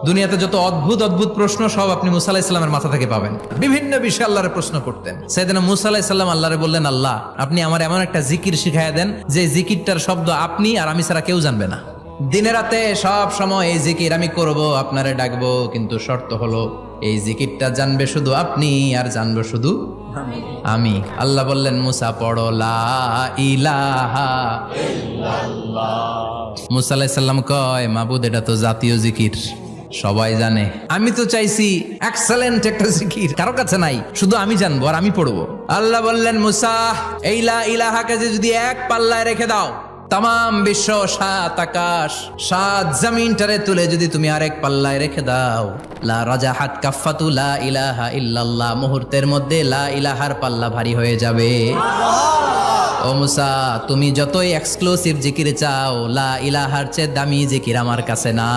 দুনিয়াতে যত অদ্ভুত অদ্ভুত প্রশ্ন সব আপনি মুসা আলাইহিস সালামের মাথা থেকে পাবেন। বিভিন্ন বিষয়ে আল্লাহরে প্রশ্ন করতেন। সাইয়েদনা মুসা আলাইহিস সালাম আল্লাহরে বললেন, আল্লাহ আপনি আমার এমন একটা জিকির শিখাইয়া দেন যে জিকিরটার শব্দ আপনি আর আমি ছাড়া কেউ জানবে না। দিনে রাতে সব সময় এই জিকির আমি করব, আপনারে ডাকবো, কিন্তু শর্ত হলো এই জিকিরটা জানবে শুধু আপনি আর জানবো শুধু আমি। আল্লাহ বললেন, মুসা পড়ো লা ইলাহা ইল্লাল্লাহ। মুসা আলাইহিস সালাম কয়, মাবুদ এটা তো জাতীয় জিকির, সবাই জানে। আমি তো চাইছি এক্সেলেন্ট একটা জিকির, কারো কাছে নাই, শুধু আমি জানবো আর আমি পড়বো। আল্লাহ বললেন, মুসা এই লা ইলাহাকে যদি এক পাল্লায় রেখে দাও, তাম বিশ্ব, 7 আকাশ 7 জমিনটারে তুলে যদি তুমি আরেক পাল্লায় রেখে দাও, লা রাজাহাত কাফাতু লা ইলাহা ইল্লাল্লাহ, মুহূর্তের মধ্যে লা ইলাহার পাল্লা ভারী হয়ে যাবে। ও মুসা, তুমি যতই এক্সক্লুসিভ জিকির চাও, লা ইলাহার চেয়ে দামি জিকির আমার কাছে না।